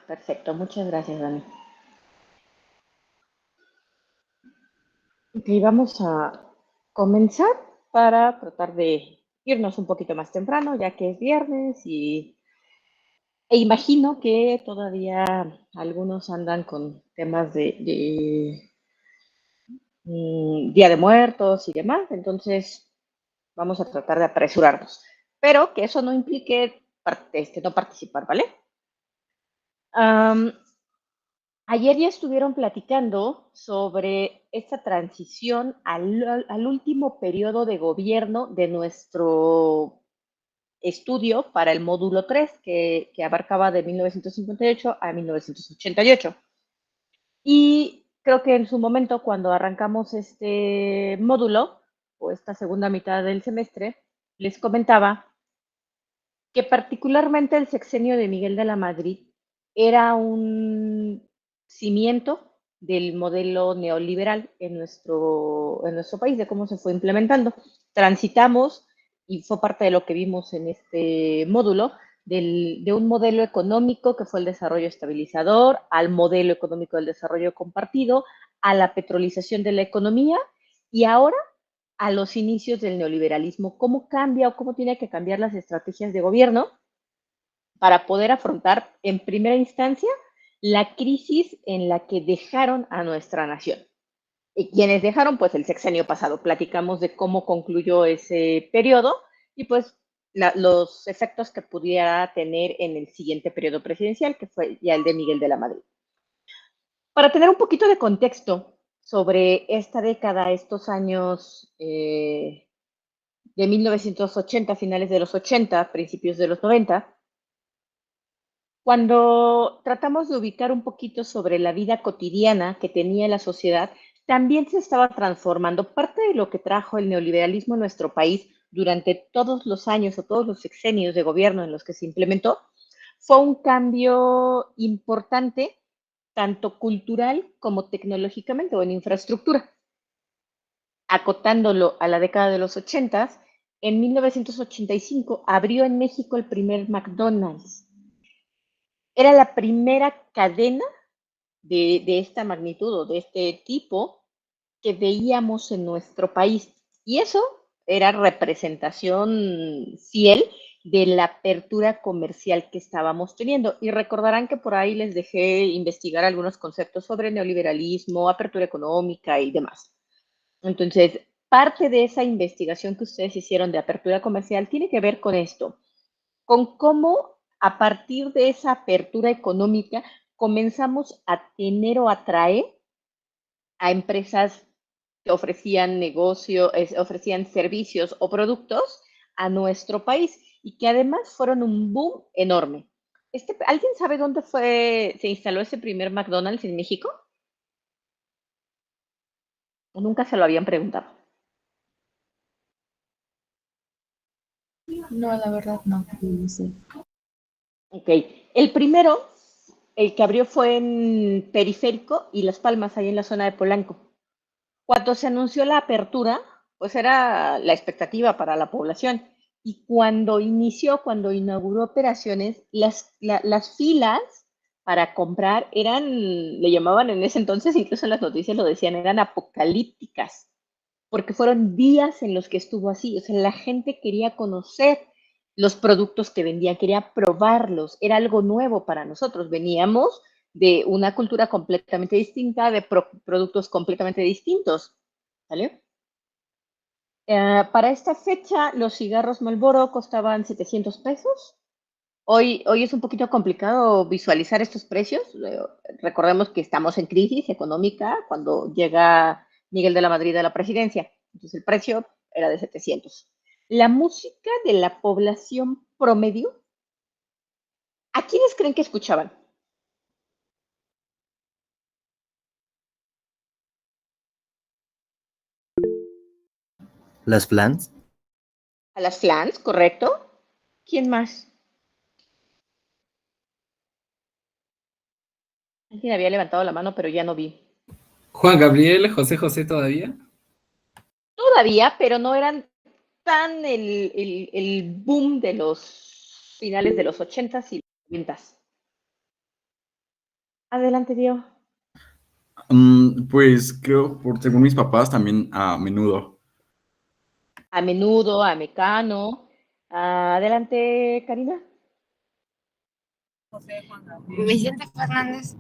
Perfecto, muchas gracias, Dani. Ok, vamos a comenzar para tratar de irnos un poquito más temprano, ya que es viernes e imagino que todavía algunos andan con temas de Día de Muertos y demás, entonces vamos a tratar de apresurarnos, pero que eso no implique no participar, ¿vale? Am, Ayer ya estuvieron platicando sobre esta transición al último periodo de gobierno de nuestro estudio para el módulo 3, que abarcaba de 1958 a 1988. Y creo que en su momento, cuando arrancamos este módulo, o esta segunda mitad del semestre, les comentaba que particularmente el sexenio de Miguel de la Madrid era un cimiento del modelo neoliberal en nuestro país, de cómo se fue implementando. Transitamos, y fue parte de lo que vimos en este módulo, de un modelo económico que fue el desarrollo estabilizador, al modelo económico del desarrollo compartido, a la petrolización de la economía, y ahora a los inicios del neoliberalismo, cómo cambia o cómo tiene que cambiar las estrategias de gobierno para poder afrontar en primera instancia la crisis en la que dejaron a nuestra nación. ¿Y quienes dejaron? Pues el sexenio pasado. Platicamos de cómo concluyó ese periodo y pues los efectos que pudiera tener en el siguiente periodo presidencial, que fue ya el de Miguel de la Madrid. Para tener un poquito de contexto sobre esta década, estos años de 1980, finales de los 80, principios de los 90, cuando tratamos de ubicar un poquito sobre la vida cotidiana que tenía la sociedad, también se estaba transformando. Parte de lo que trajo el neoliberalismo en nuestro país durante todos los años o todos los sexenios de gobierno en los que se implementó fue un cambio importante, tanto cultural como tecnológicamente o en infraestructura. Acotándolo a la década de los 80, en 1985 abrió en México el primer McDonald's. Era la primera cadena de esta magnitud o de este tipo que veíamos en nuestro país. Y eso era representación fiel de la apertura comercial que estábamos teniendo. Y recordarán que por ahí les dejé investigar algunos conceptos sobre neoliberalismo, apertura económica y demás. Entonces, parte de esa investigación que ustedes hicieron de apertura comercial tiene que ver con esto, con cómo a partir de esa apertura económica comenzamos a tener o atraer a empresas que ofrecían ofrecían servicios o productos a nuestro país y que además fueron un boom enorme. ¿Alguien sabe dónde se instaló ese primer McDonald's en México? ¿O nunca se lo habían preguntado? No, la verdad no. No sé. Ok, el primero, el que abrió fue en Periférico y Las Palmas, ahí en la zona de Polanco. Cuando se anunció la apertura, pues era la expectativa para la población. Y cuando inauguró operaciones, las filas para comprar le llamaban en ese entonces, incluso en las noticias lo decían, eran apocalípticas, porque fueron días en los que estuvo así. O sea, la gente quería conocer los productos que vendían, quería probarlos, era algo nuevo para nosotros. Veníamos de una cultura completamente distinta, de productos completamente distintos, ¿vale? Para esta fecha, los cigarros Marlboro costaban 700 pesos. Hoy es un poquito complicado visualizar estos precios. Recordemos que estamos en crisis económica cuando llega Miguel de la Madrid a la presidencia. Entonces el precio era de 700. La música de la población promedio, ¿a quiénes creen que escuchaban? Las Flans. A las flans, ¿correcto? ¿Quién más? Alguien había levantado la mano, pero ya no vi. Juan Gabriel, José José todavía. Todavía, pero no eran tan el boom de los finales de los 80s y 90s. Adelante, Dio. Pues creo, según mis papás, también a menudo. A Menudo, a Mecano. Adelante, Karina. Vicente Fernández.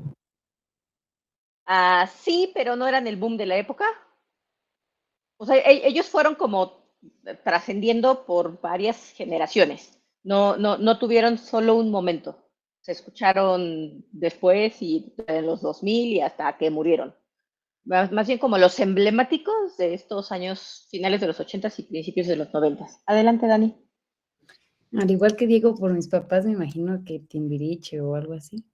Sí, pero no eran el boom de la época. O sea, ellos fueron como trascendiendo por varias generaciones. No tuvieron solo un momento. Se escucharon después y en los 2000 y hasta que murieron. Más bien como los emblemáticos de estos años finales de los 80s y principios de los 90s. Adelante, Dani. Al igual que Diego, por mis papás, me imagino que Timbiriche o algo así.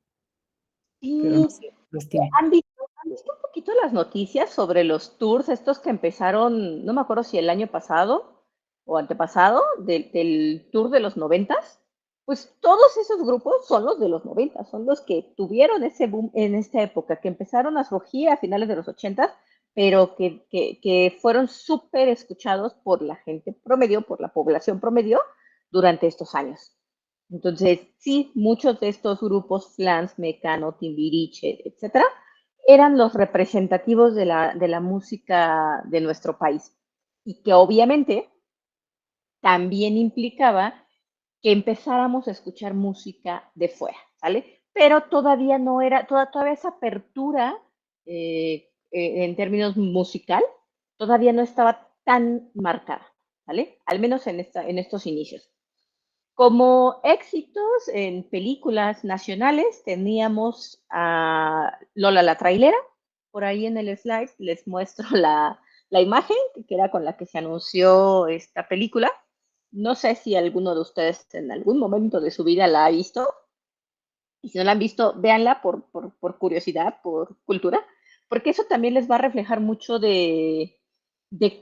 Pero no Y sé, los tiempos. ¿han visto un poquito las noticias sobre los tours estos que empezaron, no me acuerdo si el año pasado o antepasado, del tour de los 90s? Pues todos esos grupos son los de los 90, son los que tuvieron ese boom en esta época, que empezaron a surgir a finales de los 80, pero que fueron súper escuchados por la gente promedio, por la población promedio, durante estos años. Entonces, sí, muchos de estos grupos, Flans, Mecano, Timbiriche, etcétera, eran los representativos de la música de nuestro país. Y que obviamente también implicaba que empezáramos a escuchar música de fuera, ¿vale? Pero todavía no era, todavía esa apertura en términos musical, todavía no estaba tan marcada, ¿vale? Al menos en estos inicios. Como éxitos en películas nacionales teníamos a Lola la Trailera. Por ahí en el slide les muestro la imagen que era con la que se anunció esta película. No sé si alguno de ustedes en algún momento de su vida la ha visto. Y si no la han visto, véanla por curiosidad, por cultura, porque eso también les va a reflejar mucho de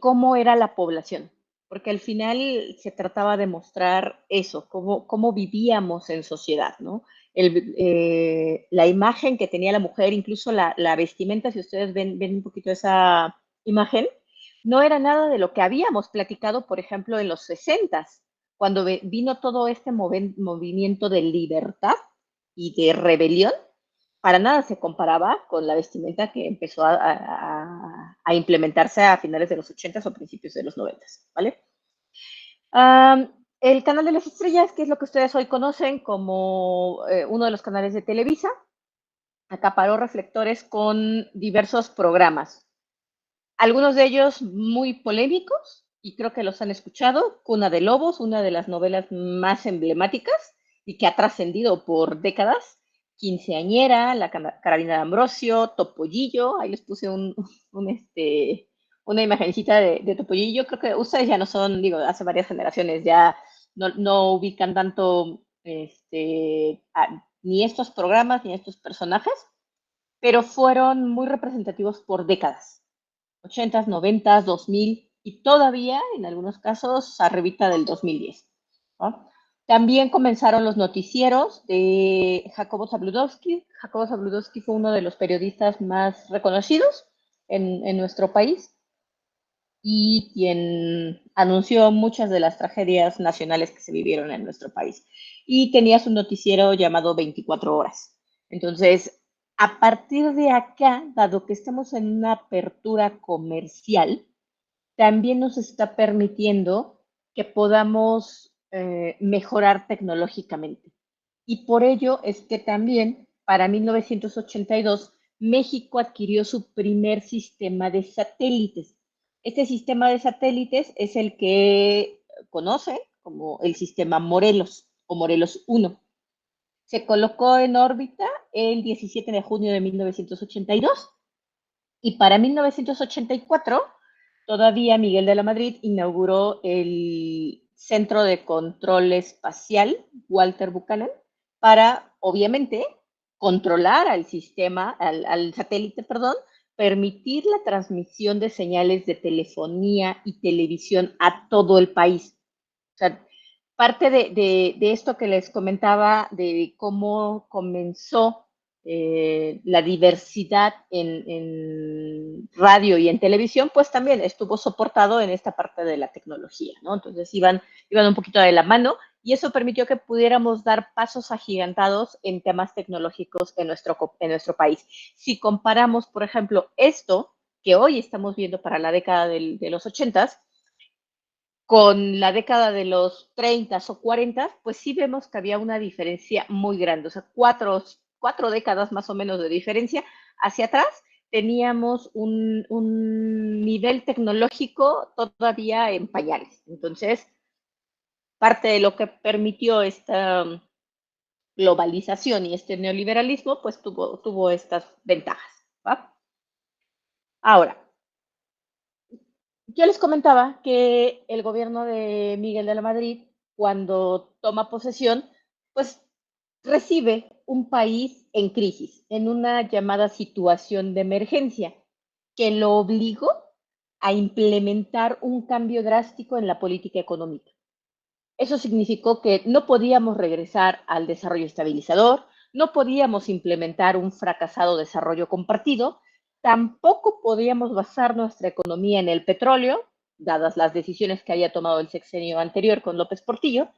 cómo era la población, porque al final se trataba de mostrar eso, cómo vivíamos en sociedad, ¿no? La imagen que tenía la mujer, incluso la vestimenta, si ustedes ven un poquito esa imagen, no era nada de lo que habíamos platicado, por ejemplo, en los 60s, cuando vino todo este movimiento de libertad y de rebelión, para nada se comparaba con la vestimenta que empezó a implementarse a finales de los 80s o principios de los 90s, ¿vale? El canal de las estrellas, que es lo que ustedes hoy conocen como uno de los canales de Televisa, acaparó reflectores con diversos programas. Algunos de ellos muy polémicos, y creo que los han escuchado. Cuna de Lobos, una de las novelas más emblemáticas y que ha trascendido por décadas. Quinceañera, la Carolina de Ambrosio, Topollillo, ahí les puse una imagencita de Topollillo. Creo que ustedes ya no son, digo, hace varias generaciones ya no ubican tanto ni estos programas ni estos personajes, pero fueron muy representativos por décadas. 80s, 90s, 2000 y todavía en algunos casos arribita del 2010, ¿no? También comenzaron los noticieros de Jacobo Zabludowski. Jacobo Zabludowski fue uno de los periodistas más reconocidos en nuestro país y quien anunció muchas de las tragedias nacionales que se vivieron en nuestro país. Y tenía su noticiero llamado 24 horas. Entonces, a partir de acá, dado que estamos en una apertura comercial, también nos está permitiendo que podamos mejorar tecnológicamente. Y por ello es que también para 1982 México adquirió su primer sistema de satélites. Este sistema de satélites es el que conoce como el sistema Morelos o Morelos 1. Se colocó en órbita el 17 de junio de 1982 y para 1984 todavía Miguel de la Madrid inauguró el Centro de Control Espacial Walter Buchanan para, obviamente, controlar al sistema, al satélite, perdón, permitir la transmisión de señales de telefonía y televisión a todo el país. O sea, parte de esto que les comentaba, de cómo comenzó la diversidad en radio y en televisión, pues también estuvo soportado en esta parte de la tecnología, ¿no? Entonces iban un poquito de la mano y eso permitió que pudiéramos dar pasos agigantados en temas tecnológicos en nuestro país. Si comparamos, por ejemplo, esto que hoy estamos viendo para la década de los 80s, con la década de los 30 o 40, pues sí vemos que había una diferencia muy grande, o sea, cuatro décadas más o menos de diferencia hacia atrás. Teníamos un nivel tecnológico todavía en pañales. Entonces, parte de lo que permitió esta globalización y este neoliberalismo, pues tuvo estas ventajas, ¿va? Ahora, yo les comentaba que el gobierno de Miguel de la Madrid, cuando toma posesión, pues recibe un país en crisis, en una llamada situación de emergencia, que lo obligó a implementar un cambio drástico en la política económica. Eso significó que no podíamos regresar al desarrollo estabilizador, no podíamos implementar un fracasado desarrollo compartido, tampoco podíamos basar nuestra economía en el petróleo, dadas las decisiones que había tomado el sexenio anterior con López Portillo.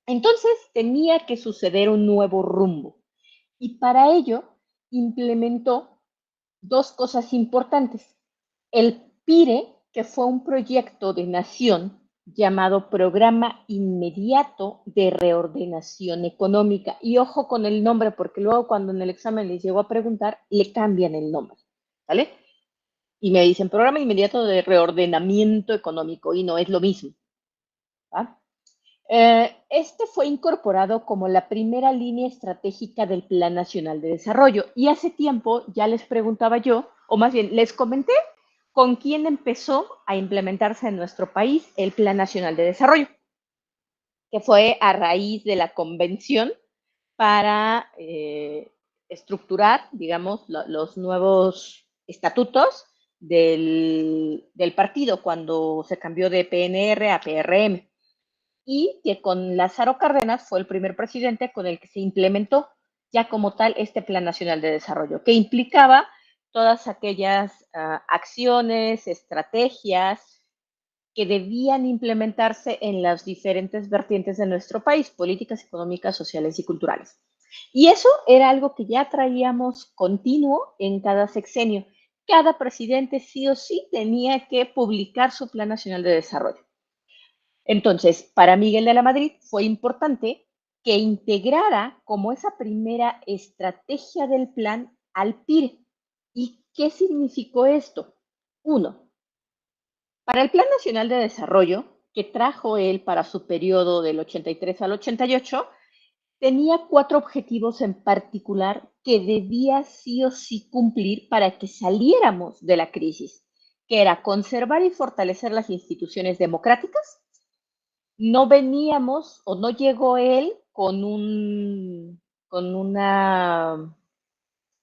Entonces tenía que suceder un nuevo rumbo. Y para ello implementó dos cosas importantes. El PIRE, que fue un proyecto de nación llamado Programa Inmediato de Reordenación Económica. Y ojo con el nombre, porque luego cuando en el examen les llego a preguntar, le cambian el nombre, ¿vale? Y me dicen Programa Inmediato de Reordenamiento Económico, y no es lo mismo, ¿va? Este fue incorporado como la primera línea estratégica del Plan Nacional de Desarrollo. Y hace tiempo ya les preguntaba yo, o más bien les comenté, con quién empezó a implementarse en nuestro país el Plan Nacional de Desarrollo, que fue a raíz de la convención para estructurar, digamos, los nuevos estatutos del partido cuando se cambió de PNR a PRM. Y que con Lázaro Cárdenas fue el primer presidente con el que se implementó ya como tal este Plan Nacional de Desarrollo, que implicaba todas aquellas acciones, estrategias que debían implementarse en las diferentes vertientes de nuestro país, políticas económicas, sociales y culturales. Y eso era algo que ya traíamos continuo en cada sexenio. Cada presidente sí o sí tenía que publicar su Plan Nacional de Desarrollo. Entonces, para Miguel de la Madrid fue importante que integrara como esa primera estrategia del plan al PIRE. ¿Y qué significó esto? Uno, para el Plan Nacional de Desarrollo, que trajo él para su periodo del 83 al 88, tenía 4 objetivos en particular que debía sí o sí cumplir para que saliéramos de la crisis, que era conservar y fortalecer las instituciones democráticas. No veníamos o no llegó él con una,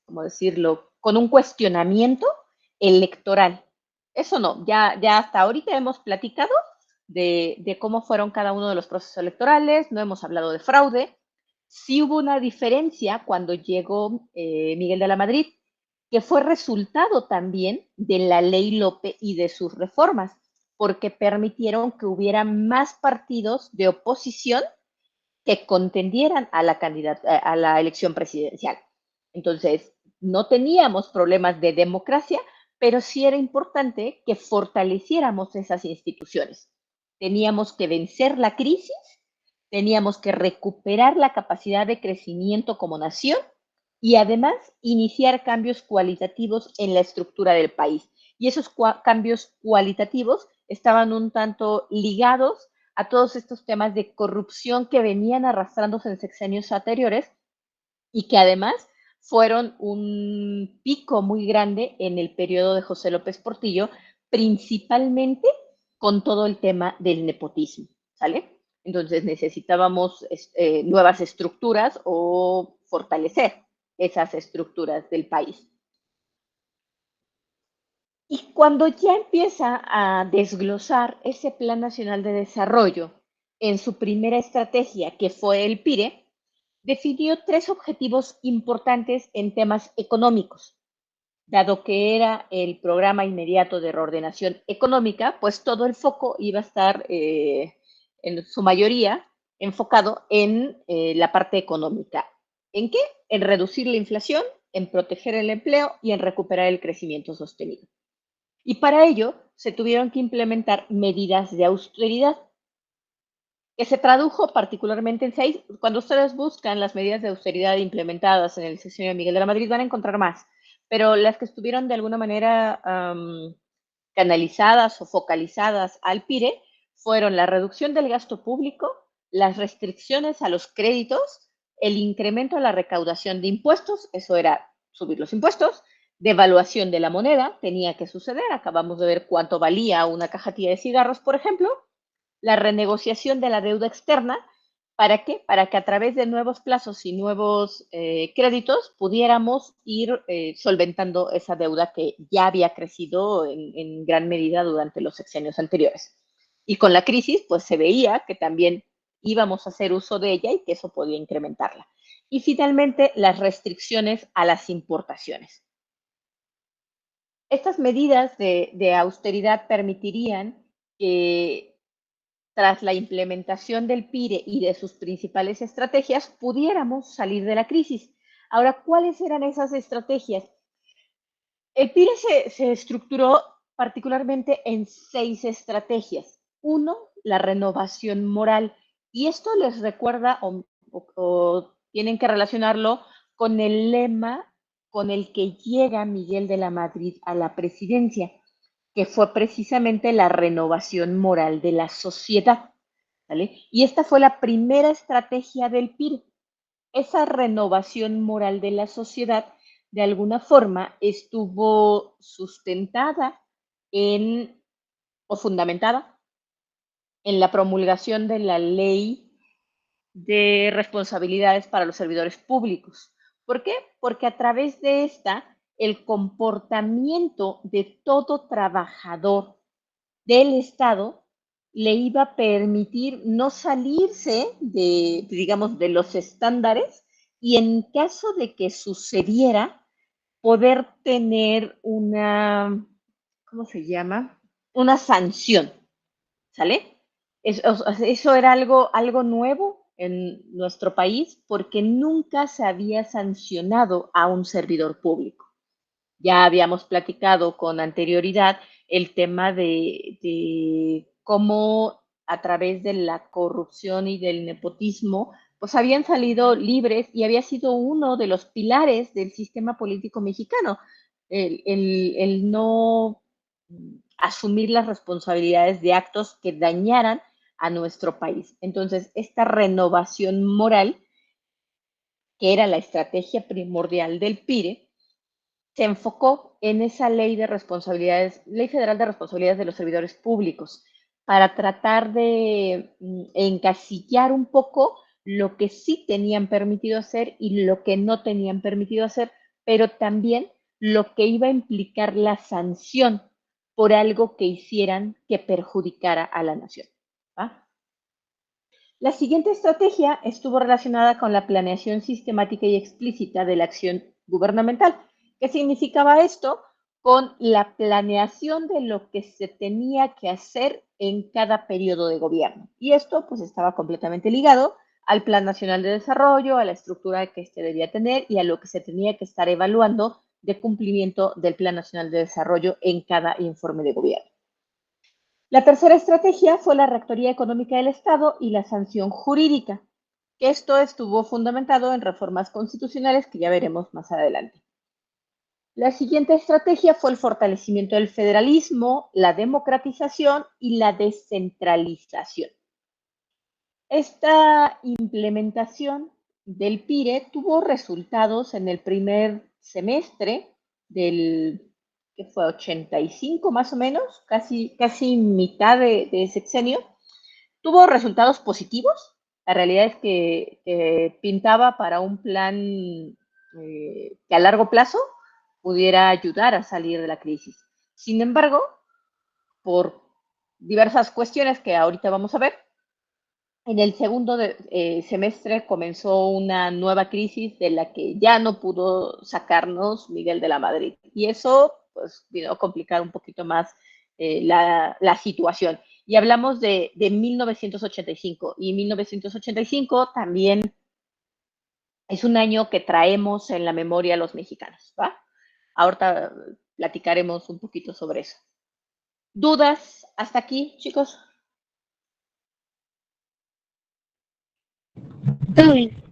¿cómo decirlo? Con un cuestionamiento electoral. Eso no, ya hasta ahorita hemos platicado de cómo fueron cada uno de los procesos electorales, no hemos hablado de fraude. Sí hubo una diferencia cuando llegó Miguel de la Madrid, que fue resultado también de la ley Lope y de sus reformas, porque permitieron que hubiera más partidos de oposición que contendieran a la elección presidencial. Entonces, no teníamos problemas de democracia, pero sí era importante que fortaleciéramos esas instituciones. Teníamos que vencer la crisis, teníamos que recuperar la capacidad de crecimiento como nación y además iniciar cambios cualitativos en la estructura del país. Y esos cambios cualitativos estaban un tanto ligados a todos estos temas de corrupción que venían arrastrándose en sexenios anteriores y que además fueron un pico muy grande en el periodo de José López Portillo, principalmente con todo el tema del nepotismo, ¿sale? Entonces necesitábamos nuevas estructuras o fortalecer esas estructuras del país. Y cuando ya empieza a desglosar ese Plan Nacional de Desarrollo en su primera estrategia, que fue el PIRE, definió 3 objetivos importantes en temas económicos. Dado que era el programa inmediato de reordenación económica, pues todo el foco iba a estar en su mayoría enfocado en la parte económica. ¿En qué? En reducir la inflación, en proteger el empleo y en recuperar el crecimiento sostenido. Y para ello se tuvieron que implementar medidas de austeridad, que se tradujo particularmente en 6. Cuando ustedes buscan las medidas de austeridad implementadas en el sexenio de Miguel de la Madrid, van a encontrar más, pero las que estuvieron de alguna manera canalizadas o focalizadas al PIRE fueron la reducción del gasto público, las restricciones a los créditos, el incremento a la recaudación de impuestos, eso era subir los impuestos, devaluación de la moneda, tenía que suceder, acabamos de ver cuánto valía una cajetilla de cigarros, por ejemplo, la renegociación de la deuda externa. ¿Para qué? Para que a través de nuevos plazos y nuevos créditos pudiéramos ir solventando esa deuda que ya había crecido en gran medida durante los sexenios anteriores. Y con la crisis, pues se veía que también íbamos a hacer uso de ella y que eso podía incrementarla. Y finalmente, las restricciones a las importaciones. Estas medidas de austeridad permitirían que tras la implementación del PIRE y de sus principales estrategias, pudiéramos salir de la crisis. Ahora, ¿cuáles eran esas estrategias? El PIRE se estructuró particularmente en 6 estrategias. 1, la renovación moral. Y esto les recuerda o tienen que relacionarlo con el lema con el que llega Miguel de la Madrid a la presidencia, que fue precisamente la renovación moral de la sociedad. ¿Vale? Y esta fue la primera estrategia del PIRE. Esa renovación moral de la sociedad, de alguna forma, estuvo sustentada o fundamentada en la promulgación de la ley de responsabilidades para los servidores públicos. ¿Por qué? Porque a través de esta, el comportamiento de todo trabajador del Estado le iba a permitir no salirse digamos, de los estándares y en caso de que sucediera, poder tener ¿cómo se llama? Una sanción, ¿sale? Eso era algo nuevo en nuestro país porque nunca se había sancionado a un servidor público. Ya habíamos platicado con anterioridad el tema de cómo a través de la corrupción y del nepotismo, pues habían salido libres y había sido uno de los pilares del sistema político mexicano, el no asumir las responsabilidades de actos que dañaran a nuestro país. Entonces, esta renovación moral, que era la estrategia primordial del PIRE, se enfocó en esa ley federal de responsabilidades de los servidores públicos, para tratar de encasillar un poco lo que sí tenían permitido hacer y lo que no tenían permitido hacer, pero también lo que iba a implicar la sanción por algo que hicieran que perjudicara a la nación. ¿Va? La siguiente estrategia estuvo relacionada con la planeación sistemática y explícita de la acción gubernamental. ¿Qué significaba esto? Con la planeación de lo que se tenía que hacer en cada periodo de gobierno. Y esto pues estaba completamente ligado al Plan Nacional de Desarrollo, a la estructura que este debía tener y a lo que se tenía que estar evaluando de cumplimiento del Plan Nacional de Desarrollo en cada informe de gobierno. La tercera estrategia fue la Rectoría Económica del Estado y la sanción jurídica, que esto estuvo fundamentado en reformas constitucionales que ya veremos más adelante. La siguiente estrategia fue el fortalecimiento del federalismo, la democratización y la descentralización. Esta implementación del PIRE tuvo resultados en el primer semestre que fue 85 más o menos, casi mitad de sexenio. Tuvo resultados positivos. La realidad es que pintaba para un plan que a largo plazo pudiera ayudar a salir de la crisis. Sin embargo, por diversas cuestiones que ahorita vamos a ver, en el segundo semestre comenzó una nueva crisis de la que ya no pudo sacarnos Miguel de la Madrid. Y eso pues, vino a complicar un poquito más la situación. Y hablamos de 1985. Y 1985 también es un año que traemos en la memoria los mexicanos, ¿va? Ahorita platicaremos un poquito sobre eso. ¿Dudas hasta aquí, chicos? Todo bien.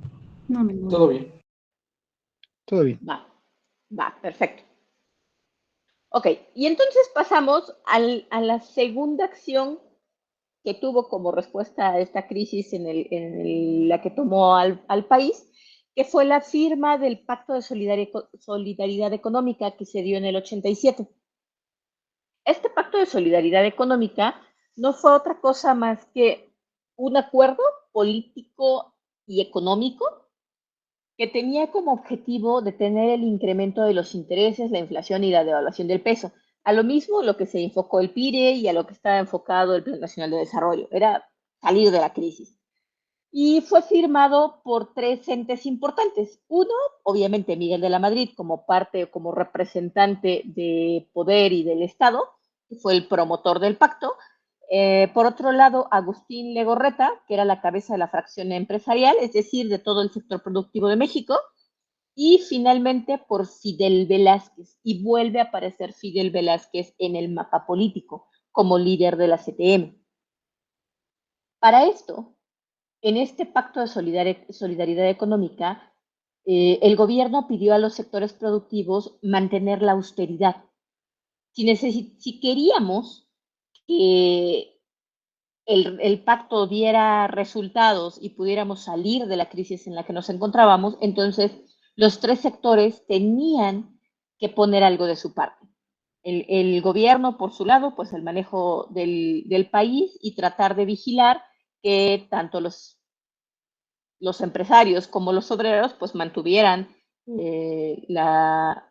No, ninguna. Todo bien. Todo bien. Va, perfecto. Ok, y entonces pasamos a la segunda acción que tuvo como respuesta a esta crisis en la que tomó al país, que fue la firma del Pacto de Solidaridad Económica que se dio en el 87. Este Pacto de Solidaridad Económica no fue otra cosa más que un acuerdo político y económico que tenía como objetivo detener el incremento de los intereses, la inflación y la devaluación del peso. A lo mismo lo que se enfocó el PIRE y a lo que estaba enfocado el Plan Nacional de Desarrollo, era salir de la crisis. Y fue firmado por tres entes importantes. Uno, obviamente, Miguel de la Madrid, como parte, como representante de poder y del Estado, que fue el promotor del pacto. Por otro lado, Agustín Legorreta, que era la cabeza de la fracción empresarial, es decir, de todo el sector productivo de México. Y finalmente por Fidel Velázquez. Y vuelve a aparecer Fidel Velázquez en el mapa político como líder de la CTM. Para esto, en este pacto de solidaridad económica, el gobierno pidió a los sectores productivos mantener la austeridad. Si queríamos que el pacto diera resultados y pudiéramos salir de la crisis en la que nos encontrábamos, entonces los tres sectores tenían que poner algo de su parte. El gobierno, por su lado, pues el manejo del país y tratar de vigilar que tanto los empresarios como los obreros pues mantuvieran la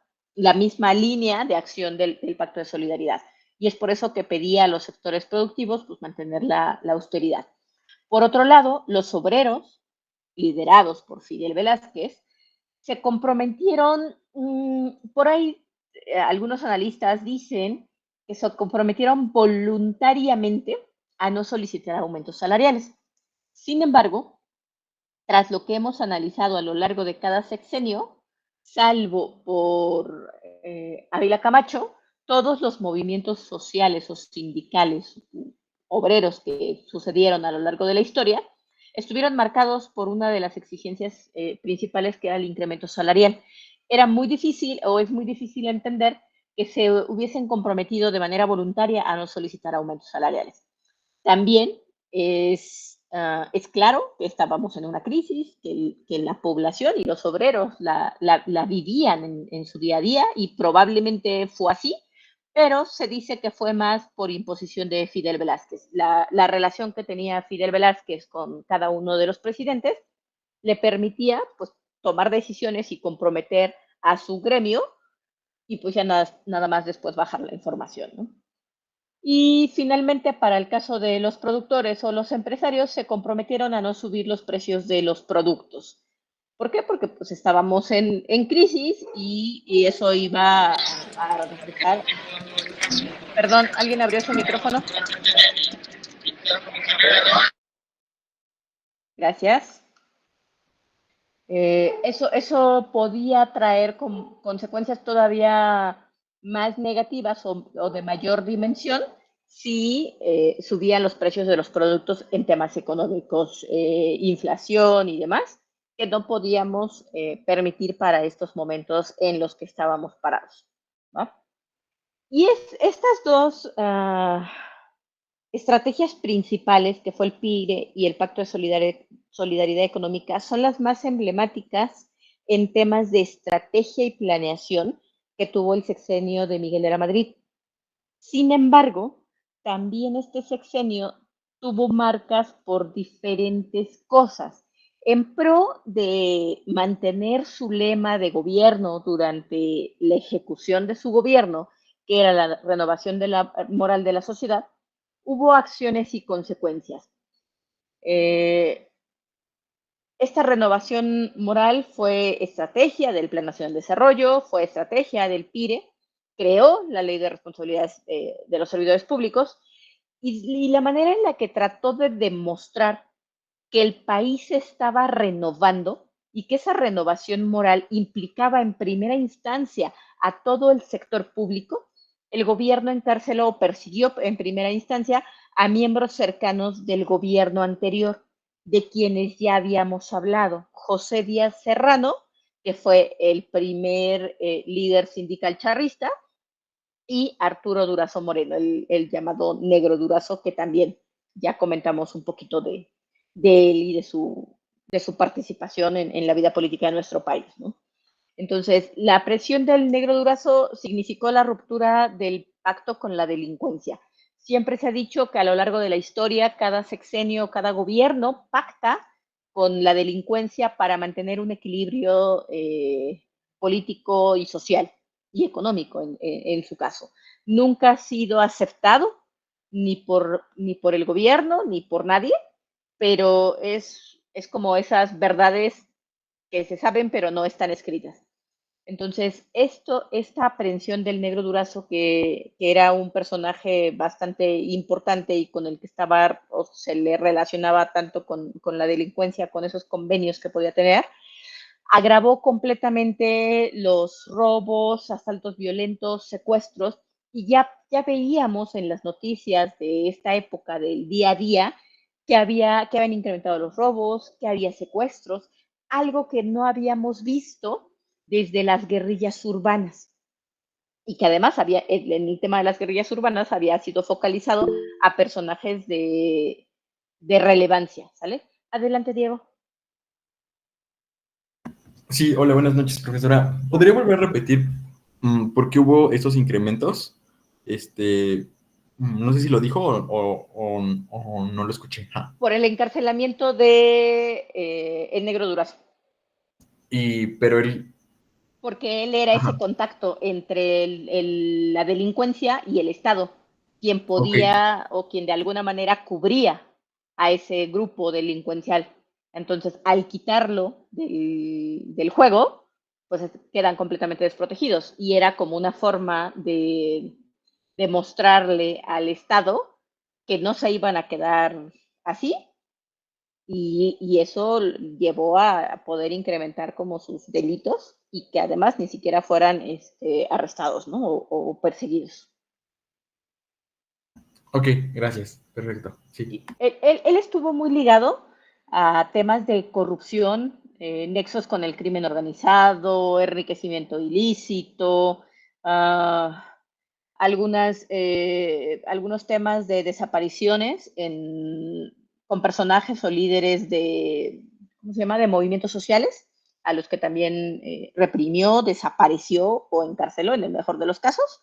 misma línea de acción del Pacto de Solidaridad. Y es por eso que pedía a los sectores productivos pues mantener la austeridad. Por otro lado, los obreros, liderados por Fidel Velázquez, se comprometieron, por ahí algunos analistas dicen que se comprometieron voluntariamente a no solicitar aumentos salariales. Sin embargo, tras lo que hemos analizado a lo largo de cada sexenio, salvo por Ávila Camacho, todos los movimientos sociales o sindicales obreros que sucedieron a lo largo de la historia estuvieron marcados por una de las exigencias principales, que era el incremento salarial. Era muy difícil, o es muy difícil entender, que se hubiesen comprometido de manera voluntaria a no solicitar aumentos salariales. También es claro que estábamos en una crisis, que la población y los obreros la vivían en su día a día, y probablemente fue así, pero se dice que fue más por imposición de Fidel Velázquez. La relación que tenía Fidel Velázquez con cada uno de los presidentes le permitía pues tomar decisiones y comprometer a su gremio, y pues ya nada más después bajar la información, ¿no? Y finalmente, para el caso de los productores o los empresarios, se comprometieron a no subir los precios de los productos. ¿Por qué? Porque pues estábamos en crisis y eso iba a reflejar. Perdón, ¿alguien abrió su micrófono? Gracias. Eso podía traer consecuencias todavía más negativas o de mayor dimensión si subían los precios de los productos en temas económicos, inflación y demás, que no podíamos permitir para estos momentos en los que estábamos parados, ¿no? Y estas dos estrategias principales, que fue el PIGRE y el Pacto de Solidaridad Económica, son las más emblemáticas en temas de estrategia y planeación que tuvo el sexenio de Miguel de la Madrid. Sin embargo, también este sexenio tuvo marcas por diferentes cosas. En pro de mantener su lema de gobierno durante la ejecución de su gobierno, que era la renovación de la moral de la sociedad, hubo acciones y consecuencias. Esta renovación moral fue estrategia del Plan Nacional de Desarrollo, fue estrategia del PIRE, creó la Ley de Responsabilidades de los Servidores Públicos, y la manera en la que trató de demostrar que el país se estaba renovando y que esa renovación moral implicaba en primera instancia a todo el sector público, el gobierno encarceló o persiguió en primera instancia a miembros cercanos del gobierno anterior, de quienes ya habíamos hablado. José Díaz Serrano, que fue el primer líder sindical charrista, y Arturo Durazo Moreno, el llamado Negro Durazo, que también ya comentamos un poquito de él y de su participación en la vida política de nuestro país, ¿no? Entonces, la presión del Negro Durazo significó la ruptura del pacto con la delincuencia. Siempre se ha dicho que a lo largo de la historia, cada sexenio, cada gobierno pacta con la delincuencia para mantener un equilibrio político y social y económico en su caso. Nunca ha sido aceptado ni por el gobierno ni por nadie, pero es como esas verdades que se saben pero no están escritas. Entonces, esta aprehensión del Negro Durazo, que era un personaje bastante importante y con el que estaba, o se le relacionaba tanto con la delincuencia, con esos convenios que podía tener, agravó completamente los robos, asaltos violentos, secuestros, y ya veíamos en las noticias de esta época del día a día que habían incrementado los robos, que había secuestros, algo que no habíamos visto desde las guerrillas urbanas. Y que además en el tema de las guerrillas urbanas había sido focalizado a personajes de relevancia, ¿sale? Adelante, Diego. Sí, hola, buenas noches, profesora. ¿Podría volver a repetir por qué hubo estos incrementos? No sé si lo dijo o no lo escuché. Por el encarcelamiento de el Negro Durazo. Pero él... Porque él era ese contacto entre la delincuencia y el Estado, quien podía o quien de alguna manera cubría a ese grupo delincuencial. Entonces, al quitarlo del juego, pues quedan completamente desprotegidos. Y era como una forma de mostrarle al Estado que no se iban a quedar así, y eso llevó a poder incrementar como sus delitos y que además ni siquiera fueran arrestados, ¿no? O perseguidos. Ok, gracias. Perfecto. Sí. Él estuvo muy ligado a temas de corrupción, nexos con el crimen organizado, enriquecimiento ilícito, algunos temas de desapariciones con personajes o líderes ¿cómo se llama?, de movimientos sociales, a los que también reprimió, desapareció o encarceló en el mejor de los casos.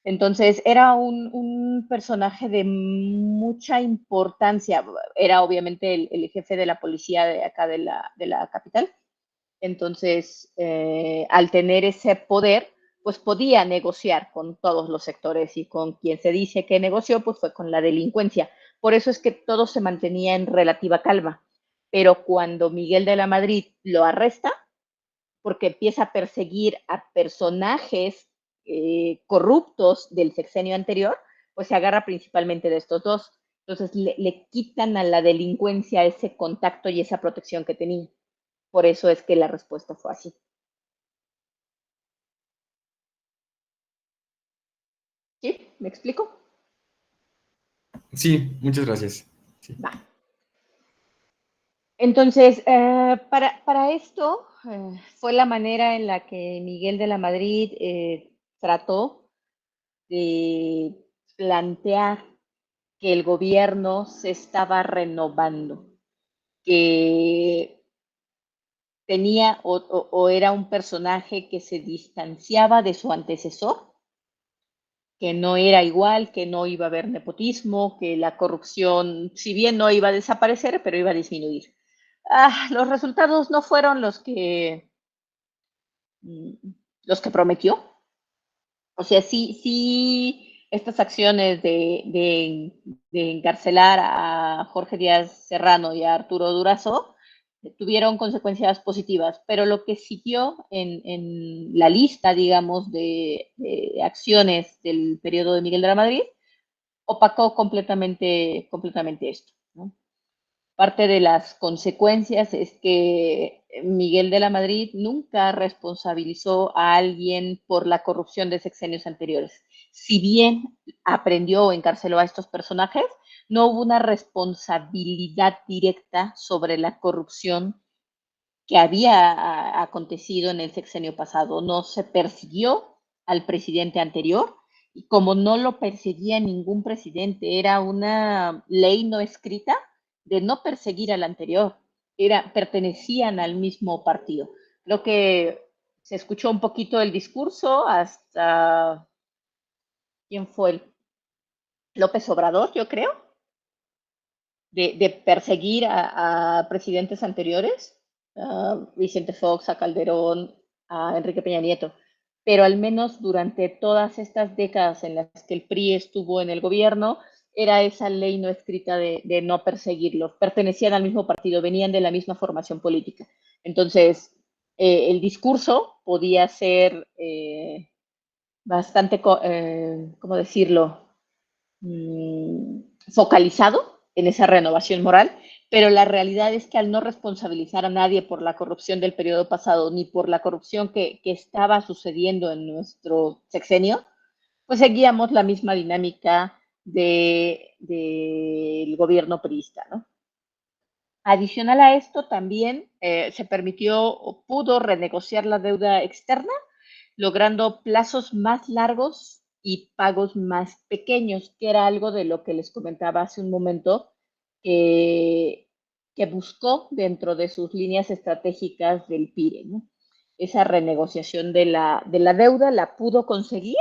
Entonces, era un personaje de mucha importancia. Era obviamente el jefe de la policía de acá de la capital. Entonces, al tener ese poder, pues podía negociar con todos los sectores, y con quien se dice que negoció, pues fue con la delincuencia. Por eso es que todo se mantenía en relativa calma. Pero cuando Miguel de la Madrid lo arresta, porque empieza a perseguir a personajes corruptos del sexenio anterior, pues se agarra principalmente de estos dos. Entonces le quitan a la delincuencia ese contacto y esa protección que tenía. Por eso es que la respuesta fue así. ¿Sí? ¿Me explico? Sí, muchas gracias. Sí. Va. Entonces, para esto fue la manera en la que Miguel de la Madrid trató de plantear que el gobierno se estaba renovando, que tenía o era un personaje que se distanciaba de su antecesor, que no era igual, que no iba a haber nepotismo, que la corrupción, si bien no iba a desaparecer, pero iba a disminuir. Los resultados no fueron los que prometió. O sea, sí, estas acciones de encarcelar a Jorge Díaz Serrano y a Arturo Durazo tuvieron consecuencias positivas, pero lo que siguió en la lista, digamos, de acciones del periodo de Miguel de la Madrid opacó completamente esto, ¿no? Parte de las consecuencias es que Miguel de la Madrid nunca responsabilizó a alguien por la corrupción de sexenios anteriores. Si bien aprendió o encarceló a estos personajes, no hubo una responsabilidad directa sobre la corrupción que había acontecido en el sexenio pasado. No se persiguió al presidente anterior y como no lo perseguía ningún presidente, era una ley no escrita de no perseguir al anterior, pertenecían al mismo partido. Creo que se escuchó un poquito el discurso hasta, ¿quién fue? López Obrador, yo creo, de perseguir a presidentes anteriores, a Vicente Fox, a Calderón, a Enrique Peña Nieto. Pero al menos durante todas estas décadas en las que el PRI estuvo en el gobierno, era esa ley no escrita de no perseguirlos. Pertenecían al mismo partido, venían de la misma formación política. Entonces, el discurso podía ser bastante, ¿cómo decirlo? Focalizado en esa renovación moral, pero la realidad es que al no responsabilizar a nadie por la corrupción del periodo pasado, ni por la corrupción que estaba sucediendo en nuestro sexenio, pues seguíamos la misma dinámica del gobierno priista, ¿no? Adicional a esto, también se permitió o pudo renegociar la deuda externa, logrando plazos más largos y pagos más pequeños, que era algo de lo que les comentaba hace un momento, que buscó dentro de sus líneas estratégicas del PIRE, ¿no? Esa renegociación de la deuda la pudo conseguir,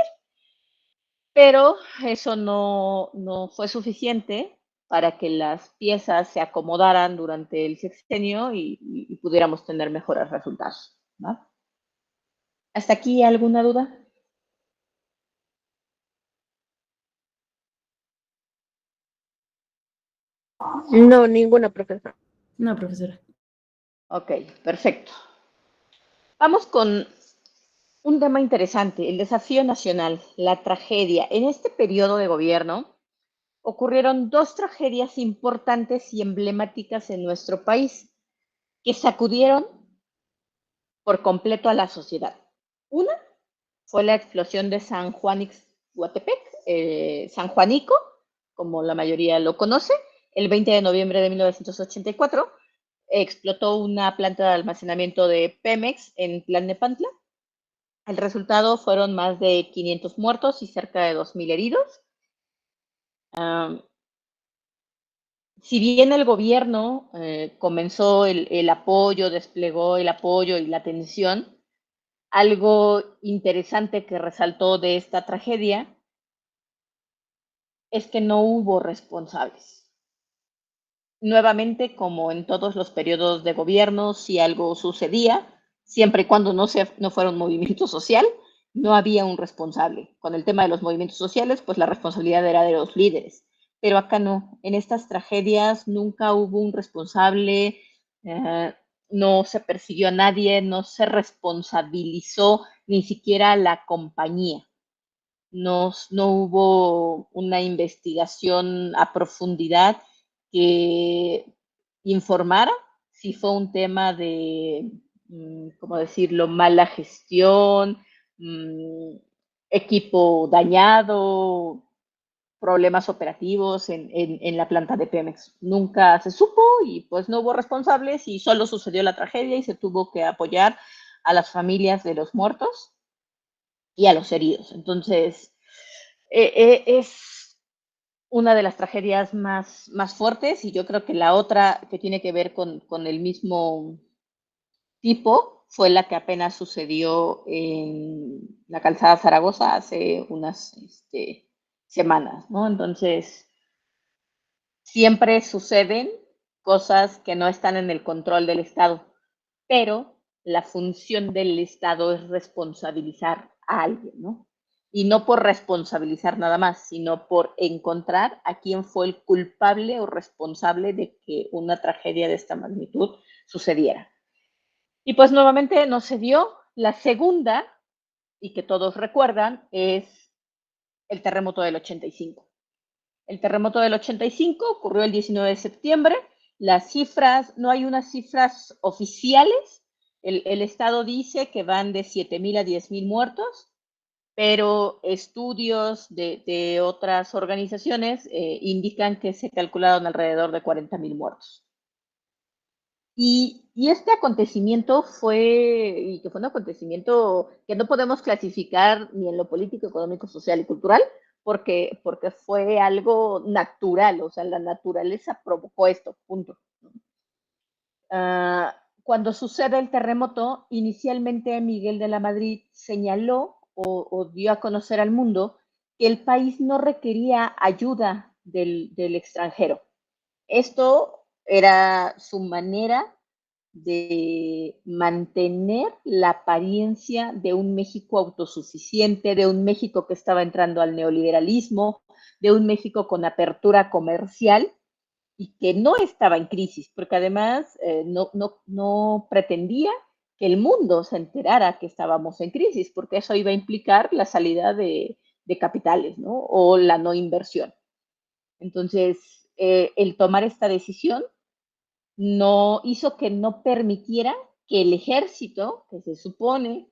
pero eso no fue suficiente para que las piezas se acomodaran durante el sexenio y pudiéramos tener mejores resultados, ¿no? ¿Hasta aquí alguna duda? No, ninguna, profesora. No, profesora. Ok, perfecto. Vamos con un tema interesante, el desafío nacional, la tragedia. En este periodo de gobierno ocurrieron dos tragedias importantes y emblemáticas en nuestro país que sacudieron por completo a la sociedad. Una fue la explosión de San Juanico-Huatepec, San Juanico, como la mayoría lo conoce, el 20 de noviembre de 1984. Explotó una planta de almacenamiento de Pemex en Tlalnepantla. El resultado fueron más de 500 muertos y cerca de 2,000 heridos. Si bien el gobierno comenzó el apoyo, desplegó el apoyo y la atención, algo interesante que resaltó de esta tragedia es que no hubo responsables. Nuevamente, como en todos los periodos de gobierno, si algo sucedía, siempre y cuando no fuera un movimiento social, no había un responsable. Con el tema de los movimientos sociales, pues la responsabilidad era de los líderes. Pero acá no. En estas tragedias nunca hubo un responsable, no se persiguió a nadie, no se responsabilizó ni siquiera a la compañía. No hubo una investigación a profundidad que informara si fue un tema de, ¿cómo decirlo?, mala gestión, equipo dañado, problemas operativos en la planta de Pemex. Nunca se supo y pues no hubo responsables y solo sucedió la tragedia y se tuvo que apoyar a las familias de los muertos y a los heridos. Entonces, es una de las tragedias más fuertes y yo creo que la otra que tiene que ver con el mismo tipo fue la que apenas sucedió en la calzada Zaragoza hace unas semanas, ¿no? Entonces, siempre suceden cosas que no están en el control del Estado, pero la función del Estado es responsabilizar a alguien, ¿no? Y no por responsabilizar nada más, sino por encontrar a quién fue el culpable o responsable de que una tragedia de esta magnitud sucediera. Y pues nuevamente no se dio. La segunda, y que todos recuerdan, es el terremoto del 85. El terremoto del 85 ocurrió el 19 de septiembre. Las cifras, no hay unas cifras oficiales. El Estado dice que van de 7,000 a 10,000 muertos, pero estudios de otras organizaciones indican que se calcularon alrededor de 40,000 muertos. Y este acontecimiento fue un acontecimiento que no podemos clasificar ni en lo político, económico, social y cultural, porque fue algo natural, o sea, la naturaleza provocó esto, punto. Cuando sucede el terremoto, inicialmente Miguel de la Madrid señaló o dio a conocer al mundo que el país no requería ayuda del extranjero. Esto era su manera de mantener la apariencia de un México autosuficiente, de un México que estaba entrando al neoliberalismo, de un México con apertura comercial y que no estaba en crisis, porque además no pretendía que el mundo se enterara que estábamos en crisis, porque eso iba a implicar la salida de capitales, ¿no? O la no inversión. Entonces, el tomar esta decisión no hizo que no permitiera que el ejército, que se supone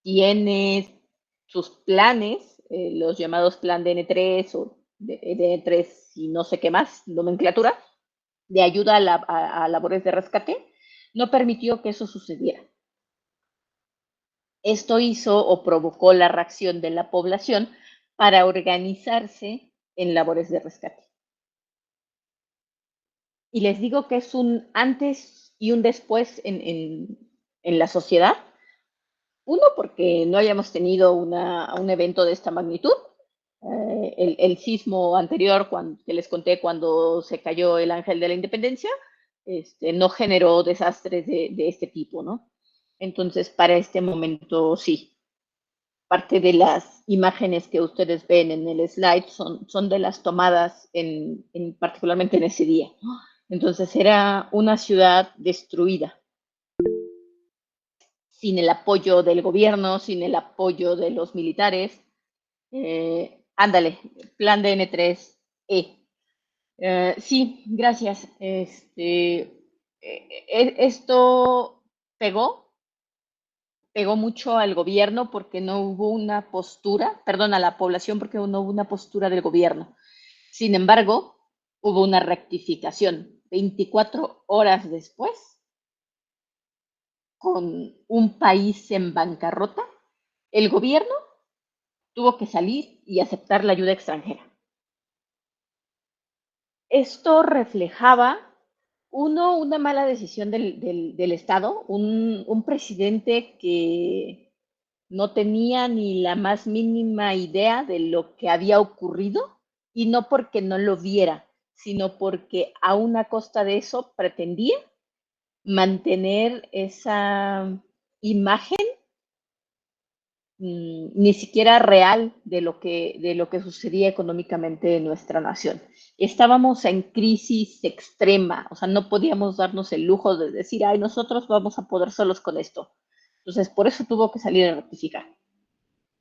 tiene sus planes, los llamados plan DN3 o DN3 y no sé qué más, nomenclatura, de ayuda a labores de rescate, no permitió que eso sucediera. Esto hizo o provocó la reacción de la población para organizarse en labores de rescate. Y les digo que es un antes y un después en la sociedad. Uno, porque no hayamos tenido un evento de esta magnitud. El sismo anterior que les conté cuando se cayó el Ángel de la Independencia, no generó desastres de este tipo, ¿no? Entonces, para este momento, sí. Parte de las imágenes que ustedes ven en el slide son de las tomadas particularmente en ese día. Entonces, era una ciudad destruida, sin el apoyo del gobierno, sin el apoyo de los militares. Ándale, plan de N3E. Sí, gracias. Esto pegó mucho al gobierno porque no hubo una postura, perdón, a la población porque no hubo una postura del gobierno. Sin embargo, hubo una rectificación. 24 horas después, con un país en bancarrota, el gobierno tuvo que salir y aceptar la ayuda extranjera. Esto reflejaba, una mala decisión del Estado, un presidente que no tenía ni la más mínima idea de lo que había ocurrido, y no porque no lo viera, sino porque a una costa de eso pretendía mantener esa imagen ni siquiera real de lo que sucedía económicamente en nuestra nación. Estábamos en crisis extrema, o sea, no podíamos darnos el lujo de decir, ay, nosotros vamos a poder solos con esto. Entonces, por eso tuvo que salir a rectificar.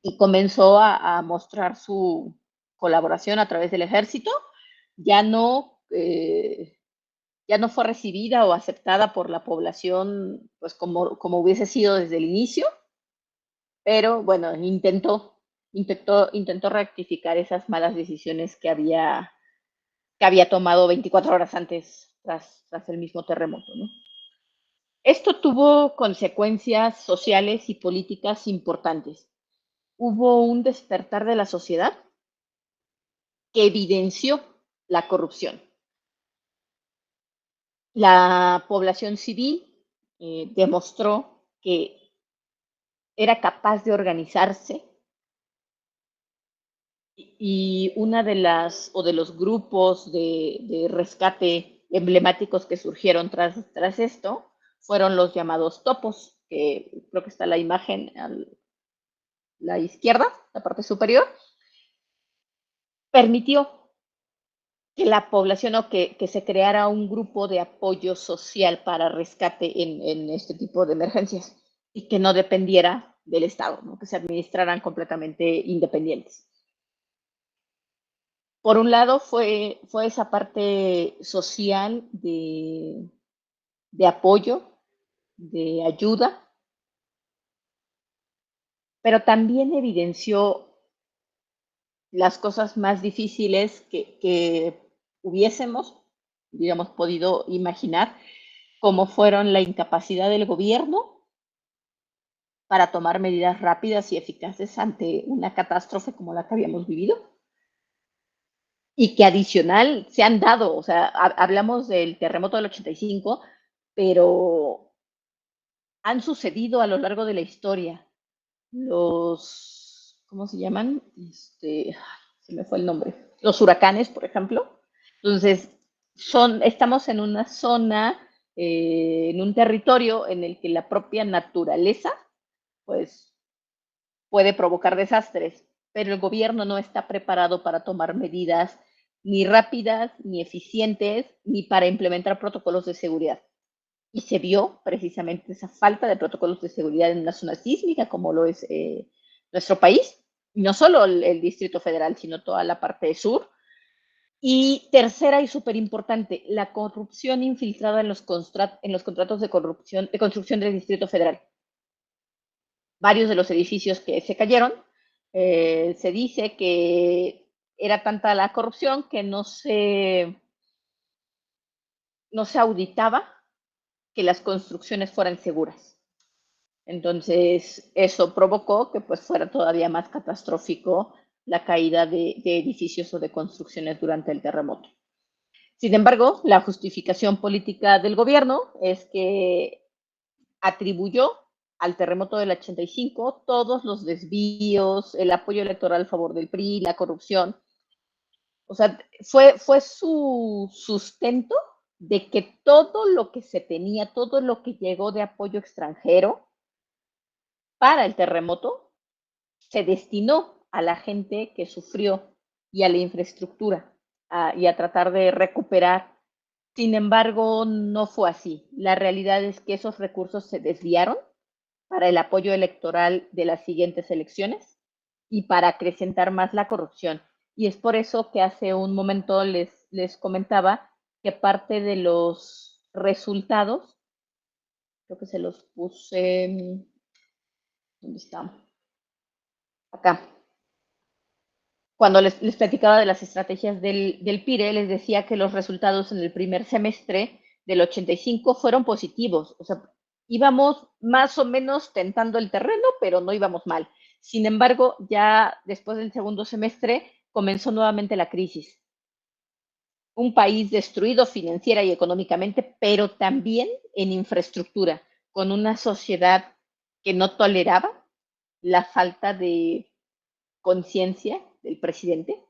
Y comenzó a mostrar su colaboración a través del ejército. Ya no fue recibida o aceptada por la población, pues como hubiese sido desde el inicio, pero bueno, intentó rectificar esas malas decisiones que había tomado 24 horas antes tras el mismo terremoto, ¿no? Esto tuvo consecuencias sociales y políticas importantes. Hubo un despertar de la sociedad que evidenció la corrupción. La población civil demostró que era capaz de organizarse, y una de los grupos de rescate emblemáticos que surgieron tras esto fueron los llamados topos, que creo que está la imagen a la izquierda, la parte superior. Permitió que la población o que se creara un grupo de apoyo social para rescate en este tipo de emergencias y que no dependiera del Estado, ¿no? Que se administraran completamente independientes. Por un lado fue esa parte social de apoyo, de ayuda, pero también evidenció las cosas más difíciles que hubiésemos, digamos, podido imaginar, como fueron la incapacidad del gobierno para tomar medidas rápidas y eficaces ante una catástrofe como la que habíamos vivido, y que adicional se han dado, o sea, hablamos del terremoto del 85, pero han sucedido a lo largo de la historia los, ¿cómo se llaman? Se me fue el nombre. Los huracanes, por ejemplo. Entonces, estamos en una zona, en un territorio en el que la propia naturaleza, pues, puede provocar desastres, pero el gobierno no está preparado para tomar medidas ni rápidas, ni eficientes, ni para implementar protocolos de seguridad. Y se vio precisamente esa falta de protocolos de seguridad en una zona sísmica como lo es nuestro país, y no solo el Distrito Federal, sino toda la parte sur. Y tercera y súper importante, la corrupción infiltrada en los contratos de construcción del Distrito Federal. Varios de los edificios que se cayeron, se dice que era tanta la corrupción que no se auditaba que las construcciones fueran seguras. Entonces, eso provocó que pues fuera todavía más catastrófico la caída de edificios o de construcciones durante el terremoto. Sin embargo, la justificación política del gobierno es que atribuyó al terremoto del 85 todos los desvíos, el apoyo electoral a favor del PRI, la corrupción. O sea, fue su sustento de que todo lo que se tenía, todo lo que llegó de apoyo extranjero para el terremoto, se destinó a la gente que sufrió y a la infraestructura y a tratar de recuperar. Sin embargo, no fue así. La realidad es que esos recursos se desviaron para el apoyo electoral de las siguientes elecciones y para acrecentar más la corrupción. Y es por eso que hace un momento les comentaba que parte de los resultados, creo que se los puse, ¿dónde está? Acá. Cuando les platicaba de las estrategias del PIRE, les decía que los resultados en el primer semestre del 85 fueron positivos. O sea, íbamos más o menos tentando el terreno, pero no íbamos mal. Sin embargo, ya después del segundo semestre comenzó nuevamente la crisis. Un país destruido financiera y económicamente, pero también en infraestructura, con una sociedad que no toleraba la falta de conciencia del presidente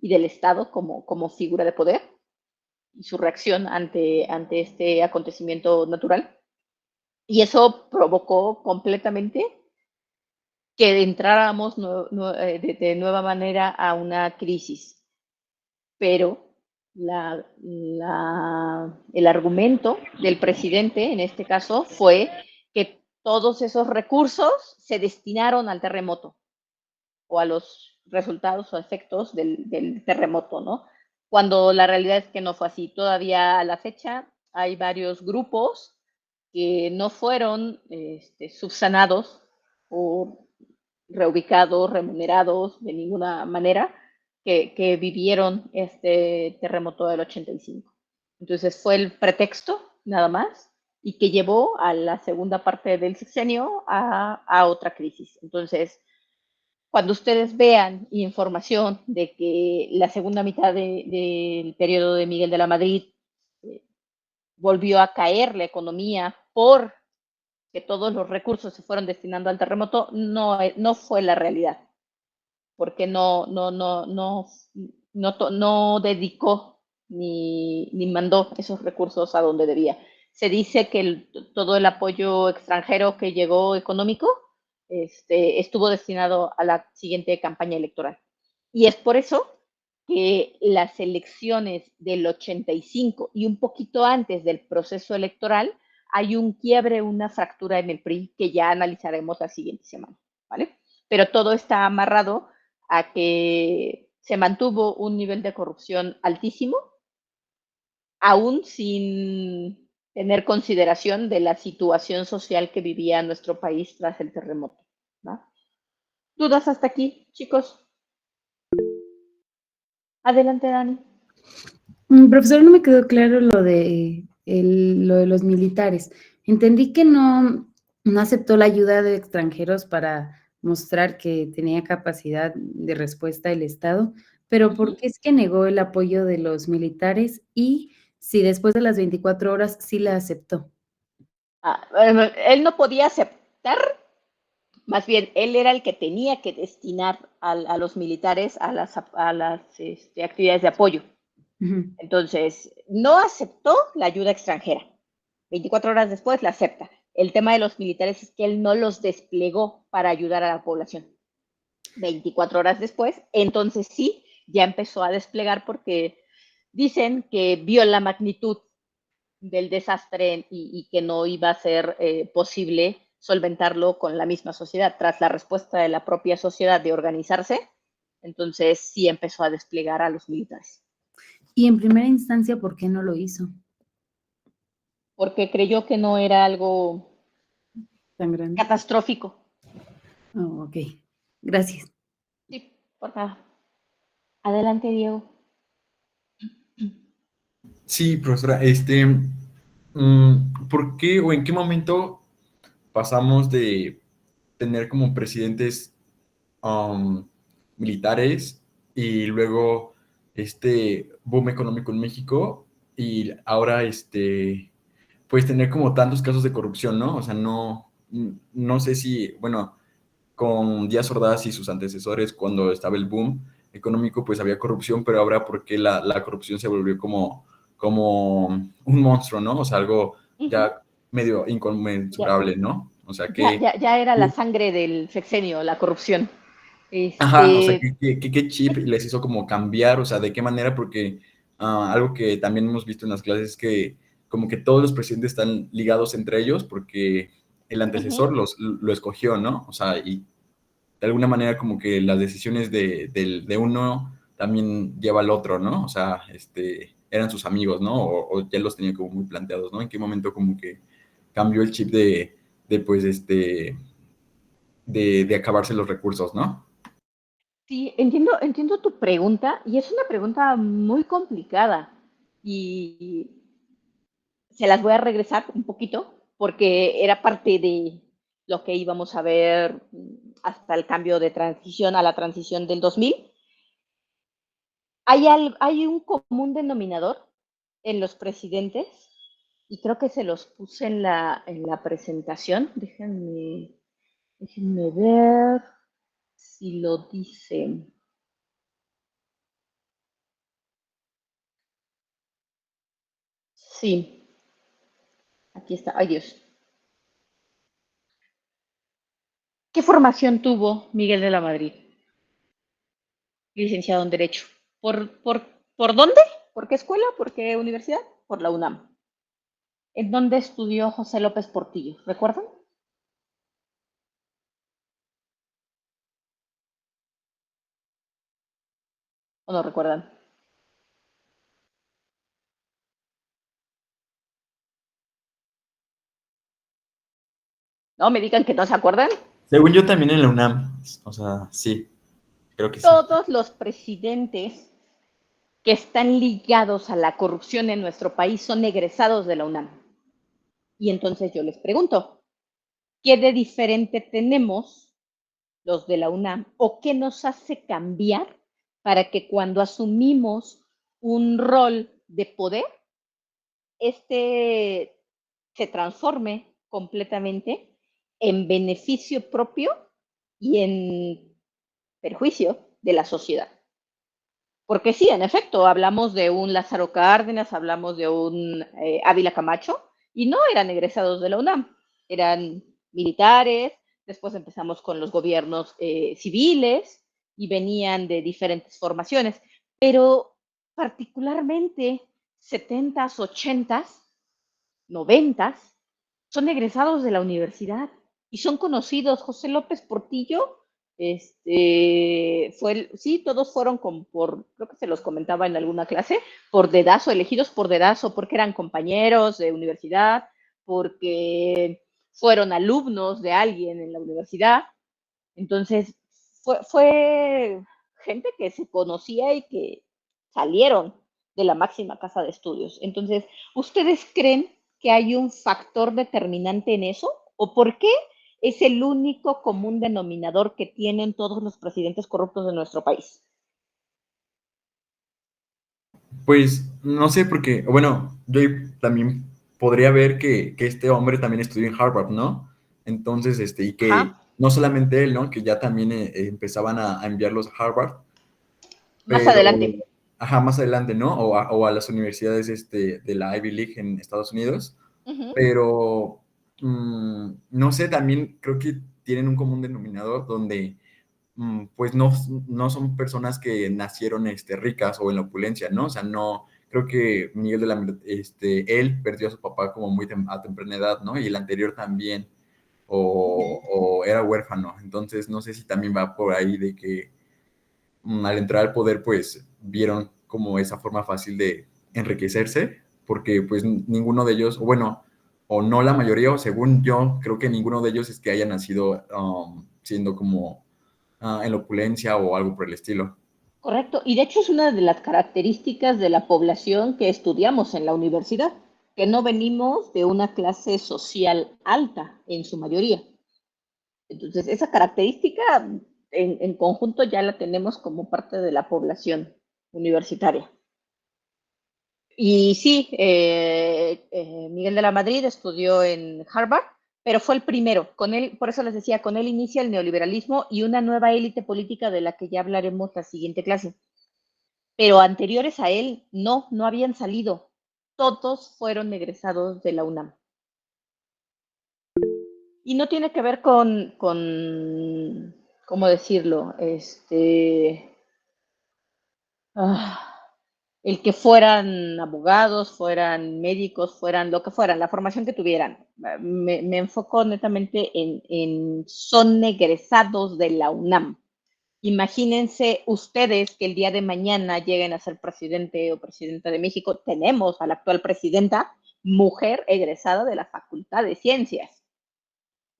y del Estado como figura de poder y su reacción ante este acontecimiento natural. Y eso provocó completamente que entráramos de nueva manera a una crisis. Pero el argumento del presidente, en este caso, fue que todos esos recursos se destinaron al terremoto o a los resultados o efectos del terremoto, ¿no? Cuando la realidad es que no fue así. Todavía a la fecha hay varios grupos que no fueron subsanados o reubicados, remunerados de ninguna manera, que vivieron este terremoto del 85. Entonces fue el pretexto, nada más, y que llevó a la segunda parte del sexenio a otra crisis. Entonces, cuando ustedes vean información de que la segunda mitad del periodo de Miguel de la Madrid volvió a caer la economía por que todos los recursos se fueron destinando al terremoto, no fue la realidad, porque no dedicó ni mandó esos recursos a donde debía. Se dice que todo el apoyo extranjero que llegó económico estuvo destinado a la siguiente campaña electoral. Y es por eso que las elecciones del 85 y un poquito antes del proceso electoral hay un quiebre, una fractura en el PRI que ya analizaremos la siguiente semana, ¿vale? Pero todo está amarrado a que se mantuvo un nivel de corrupción altísimo, aún sin tener consideración de la situación social que vivía nuestro país tras el terremoto, ¿no? ¿Dudas hasta aquí, chicos? Adelante, Dani. Profesor, no me quedó claro lo de los militares. Entendí que no aceptó la ayuda de extranjeros para mostrar que tenía capacidad de respuesta el Estado, pero ¿por qué es que negó el apoyo de los militares y si después de las 24 horas sí la aceptó? Él no podía aceptar, más bien, él era el que tenía que destinar a los militares a las actividades de apoyo. Entonces, no aceptó la ayuda extranjera. 24 horas después la acepta. El tema de los militares es que él no los desplegó para ayudar a la población. 24 horas después, entonces sí, ya empezó a desplegar porque dicen que vio la magnitud del desastre y que no iba a ser posible solventarlo con la misma sociedad. Tras la respuesta de la propia sociedad de organizarse, entonces sí empezó a desplegar a los militares. Y en primera instancia, ¿por qué no lo hizo? Porque creyó que no era algo Tan grande. catastrófico. Oh, ok. Gracias. Sí, por nada. Adelante, Diego. Sí, profesora, ¿por qué o en qué momento pasamos de tener como presidentes militares y luego este boom económico en México y ahora pues tener como tantos casos de corrupción, ¿no? O sea, no sé si, bueno, con Díaz Ordaz y sus antecesores cuando estaba el boom económico, pues había corrupción, pero ahora ¿por qué la corrupción se volvió como un monstruo, ¿no? O sea, algo ya medio inconmensurable, ¿no? O sea, que... Ya era la sangre del sexenio, la corrupción. Ajá, o sea, ¿qué chip les hizo como cambiar? O sea, ¿de qué manera? Porque algo que también hemos visto en las clases es que como que todos los presidentes están ligados entre ellos porque el antecesor lo escogió, ¿no? O sea, y de alguna manera como que las decisiones de uno también lleva al otro, ¿no? O sea, eran sus amigos, ¿no? O ya los tenía como muy planteados, ¿no? ¿En qué momento como que cambió el chip pues, de acabarse los recursos, ¿no? Sí, entiendo tu pregunta y es una pregunta muy complicada y se las voy a regresar un poquito porque era parte de lo que íbamos a ver hasta el cambio de transición a la transición del 2000. Hay un común denominador en los presidentes y creo que se los puse en la presentación. Déjenme ver si lo dicen. Sí, aquí está. Ay, Dios. ¿Qué formación tuvo Miguel de la Madrid? Licenciado en Derecho. ¿Por dónde? ¿Por qué escuela? ¿Por qué universidad? Por la UNAM. ¿En dónde estudió José López Portillo? ¿Recuerdan? ¿O no recuerdan? No me digan que no se acuerdan. Según yo también en la UNAM, o sea, sí, creo que sí. Todos los presidentes que están ligados a la corrupción en nuestro país son egresados de la UNAM. Y entonces yo les pregunto, ¿qué de diferente tenemos los de la UNAM o qué nos hace cambiar para que cuando asumimos un rol de poder, se transforme completamente en beneficio propio y en perjuicio de la sociedad? Porque sí, en efecto, hablamos de un Lázaro Cárdenas, hablamos de un Ávila Camacho, y no eran egresados de la UNAM, eran militares, después empezamos con los gobiernos civiles y venían de diferentes formaciones, pero particularmente 70s, 80s, 90s, son egresados de la universidad y son conocidos. José López Portillo Sí, todos fueron creo que se los comentaba en alguna clase, por dedazo, elegidos por dedazo, porque eran compañeros de universidad, porque fueron alumnos de alguien en la universidad. Entonces, fue gente que se conocía y que salieron de la máxima casa de estudios. Entonces, ¿ustedes creen que hay un factor determinante en eso? ¿O por qué es el único común denominador que tienen todos los presidentes corruptos de nuestro país? Pues no sé, porque, bueno, yo también podría ver que este hombre también estudió en Harvard, ¿no? Entonces, y que Ajá. no solamente él, ¿no? Que ya también empezaban a enviarlos a Harvard, Más pero, adelante. ajá, más adelante, ¿no? O a las universidades de la Ivy League en Estados Unidos, Uh-huh. pero no sé, también creo que tienen un común denominador donde pues no son personas que nacieron ricas o en la opulencia, ¿no? O sea, no, creo que Miguel de la él perdió a su papá como muy a temprana edad, ¿no? Y el anterior también, o era huérfano. Entonces, no sé si también va por ahí de que al entrar al poder, pues vieron como esa forma fácil de enriquecerse, porque pues ninguno de ellos, o bueno, o no la mayoría, o según yo, creo que ninguno de ellos es que haya nacido siendo como en la opulencia o algo por el estilo. Correcto. Y de hecho es una de las características de la población que estudiamos en la universidad, que no venimos de una clase social alta en su mayoría. Entonces, esa característica en conjunto ya la tenemos como parte de la población universitaria. Y sí, Miguel de la Madrid estudió en Harvard, pero fue el primero. Con él, por eso les decía, con él inicia el neoliberalismo y una nueva élite política de la que ya hablaremos la siguiente clase. Pero anteriores a él, no habían salido. Todos fueron egresados de la UNAM. Y no tiene que ver con ¿cómo decirlo? Ah, el que fueran abogados, fueran médicos, fueran lo que fueran, la formación que tuvieran. Me enfoco netamente son egresados de la UNAM. Imagínense ustedes que el día de mañana lleguen a ser presidente o presidenta de México. Tenemos a la actual presidenta, mujer egresada de la Facultad de Ciencias.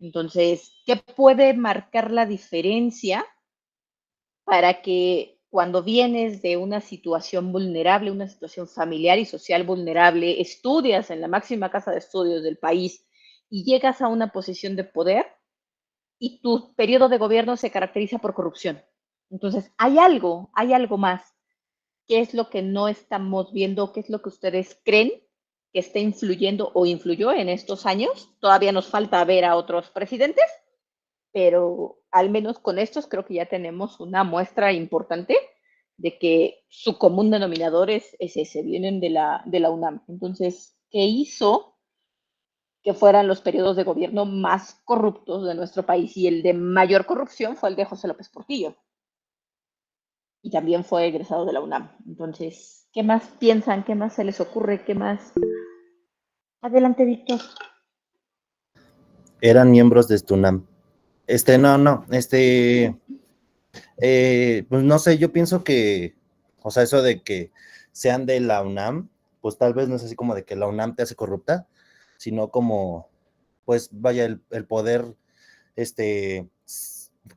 Entonces, ¿qué puede marcar la diferencia para que cuando vienes de una situación vulnerable, una situación familiar y social vulnerable, estudias en la máxima casa de estudios del país y llegas a una posición de poder y tu periodo de gobierno se caracteriza por corrupción? Entonces, hay algo más. ¿Qué es lo que no estamos viendo? ¿Qué es lo que ustedes creen que está influyendo o influyó en estos años? Todavía nos falta ver a otros presidentes, pero al menos con estos creo que ya tenemos una muestra importante de que su común denominador es ese, vienen de la UNAM. Entonces, ¿qué hizo que fueran los periodos de gobierno más corruptos de nuestro país? Y el de mayor corrupción fue el de José López Portillo. Y también fue egresado de la UNAM. Entonces, ¿qué más piensan? ¿Qué más se les ocurre? ¿Qué más? Adelante, Víctor. Eran miembros de Stunam. No, pues no sé, yo pienso que, o sea, eso de que sean de la UNAM, pues tal vez no es así como de que la UNAM te hace corrupta, sino como, pues vaya, el poder,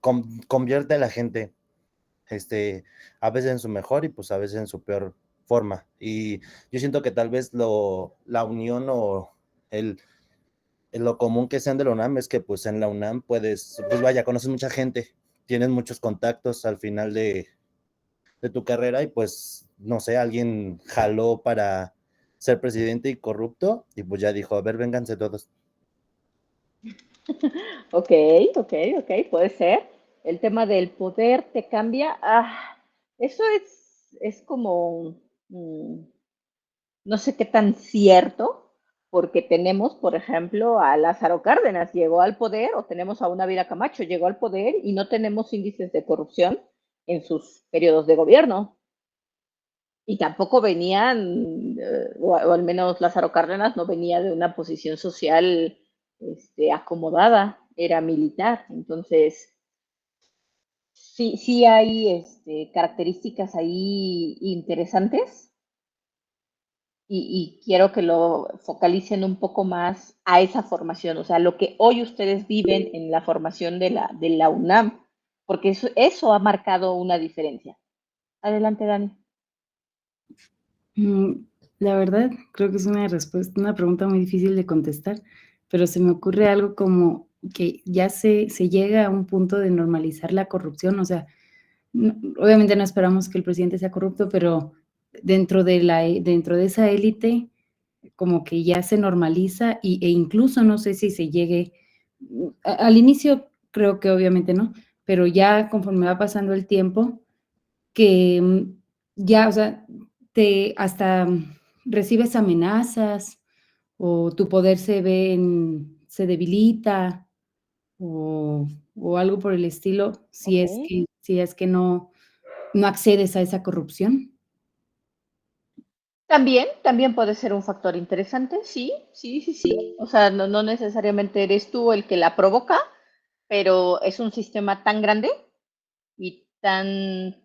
convierte a la gente, a veces en su mejor y pues a veces en su peor forma. Y yo siento que tal vez la unión o lo común que sean de la UNAM es que pues en la UNAM pues vaya, conoces mucha gente, tienes muchos contactos al final de tu carrera y pues, no sé, alguien jaló para ser presidente y corrupto y pues ya dijo, a ver, vénganse todos. Ok, puede ser. El tema del poder te cambia. Eso es como, no sé qué tan cierto, porque tenemos, por ejemplo, a Lázaro Cárdenas, llegó al poder, o tenemos a una Vida Camacho, llegó al poder y no tenemos índices de corrupción en sus periodos de gobierno. Y tampoco venían, o al menos Lázaro Cárdenas no venía de una posición social acomodada, era militar. Entonces, sí hay características ahí interesantes y quiero que lo focalicen un poco más a esa formación, o sea, lo que hoy ustedes viven en la formación de la UNAM, porque eso ha marcado una diferencia. Adelante, Dani. La verdad, creo que es una pregunta muy difícil de contestar, pero se me ocurre algo como que ya se llega a un punto de normalizar la corrupción, o sea, obviamente no esperamos que el presidente sea corrupto, pero dentro de esa élite, como que ya se normaliza e incluso no sé si se llegue, al inicio creo que obviamente no, pero ya conforme va pasando el tiempo, que ya, o sea, hasta recibes amenazas o tu poder se debilita o algo por el estilo, Ok. si es que no accedes a esa corrupción. También puede ser un factor interesante, sí. O sea, no necesariamente eres tú el que la provoca, pero es un sistema tan grande y tan,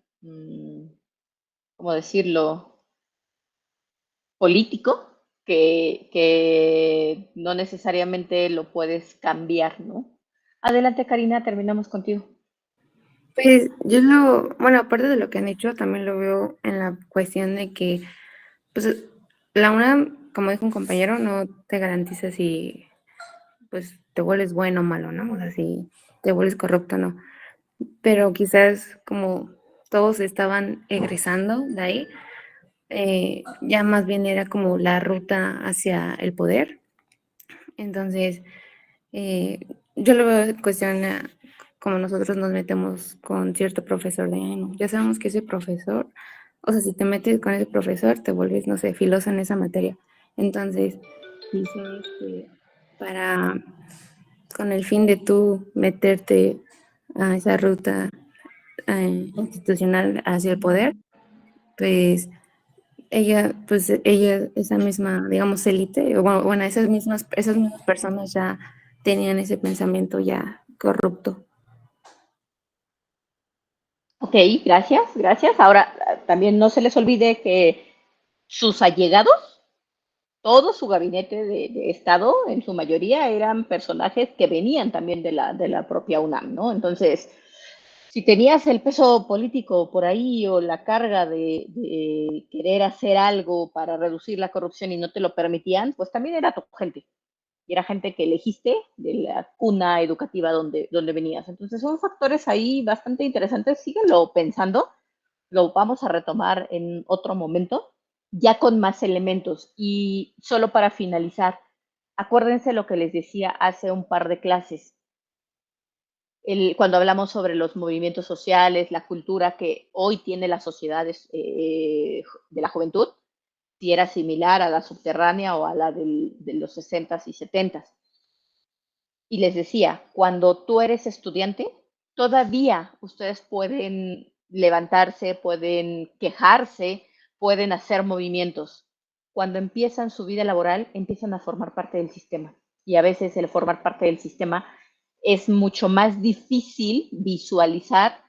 ¿cómo decirlo?, político que no necesariamente lo puedes cambiar, ¿no? Adelante, Karina, terminamos contigo. Pues bueno, aparte de lo que han dicho, también lo veo en la cuestión de que, pues, la UNAM, como dijo un compañero, no te garantiza si, pues, te vuelves bueno o malo, ¿no? O sea, si te vuelves corrupto o no. Pero quizás como todos estaban egresando de ahí, ya más bien era como la ruta hacia el poder. Entonces, eh, yo lo veo en cuestión como nosotros nos metemos con cierto profesor de, "Ay, no, ya sabemos que ese profesor, o sea, si te metes con ese profesor, te vuelves, no sé, filoso en esa materia". Entonces, quizás para, con el fin de tú meterte a esa ruta institucional hacia el poder, pues esa misma, digamos, élite, o bueno, esas mismas personas ya tenían ese pensamiento ya corrupto. Ok, gracias. Ahora, también no se les olvide que sus allegados, todo su gabinete de Estado, en su mayoría, eran personajes que venían también de la propia UNAM, ¿no? Entonces, si tenías el peso político por ahí o la carga de querer hacer algo para reducir la corrupción y no te lo permitían, pues también era tu gente. Y era gente que elegiste de la cuna educativa donde venías. Entonces son factores ahí bastante interesantes. Síguelo pensando. Lo vamos a retomar en otro momento, ya con más elementos. Y solo para finalizar, acuérdense lo que les decía hace un par de clases. Cuando hablamos sobre los movimientos sociales, la cultura que hoy tiene las sociedades de la juventud, si era similar a la subterránea o a la de los 60s y 70s. Y les decía, cuando tú eres estudiante, todavía ustedes pueden levantarse, pueden quejarse, pueden hacer movimientos. Cuando empiezan su vida laboral, empiezan a formar parte del sistema. Y a veces el formar parte del sistema es mucho más difícil visualizar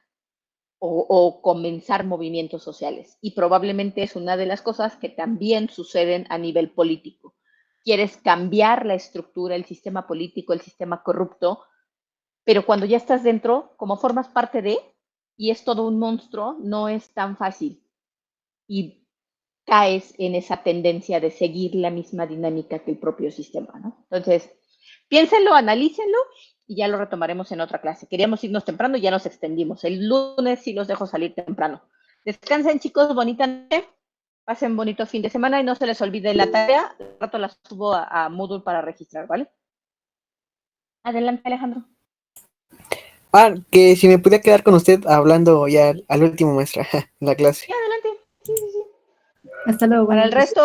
o comenzar movimientos sociales. Y probablemente es una de las cosas que también suceden a nivel político. Quieres cambiar la estructura, el sistema político, el sistema corrupto, pero cuando ya estás dentro, como formas parte de, y es todo un monstruo, no es tan fácil. Y caes en esa tendencia de seguir la misma dinámica que el propio sistema, ¿no? Entonces, piénsenlo, analícenlo y ya lo retomaremos en otra clase. Queríamos irnos temprano y ya nos extendimos. El lunes sí los dejo salir temprano. Descansen, chicos, bonita noche, pasen bonito fin de semana y no se les olvide la tarea. Al rato la subo a Moodle para registrar, ¿vale? Adelante, Alejandro. Que si me podía quedar con usted hablando ya al último, maestra, en la clase. Sí, adelante. Sí. Hasta luego. Para el resto,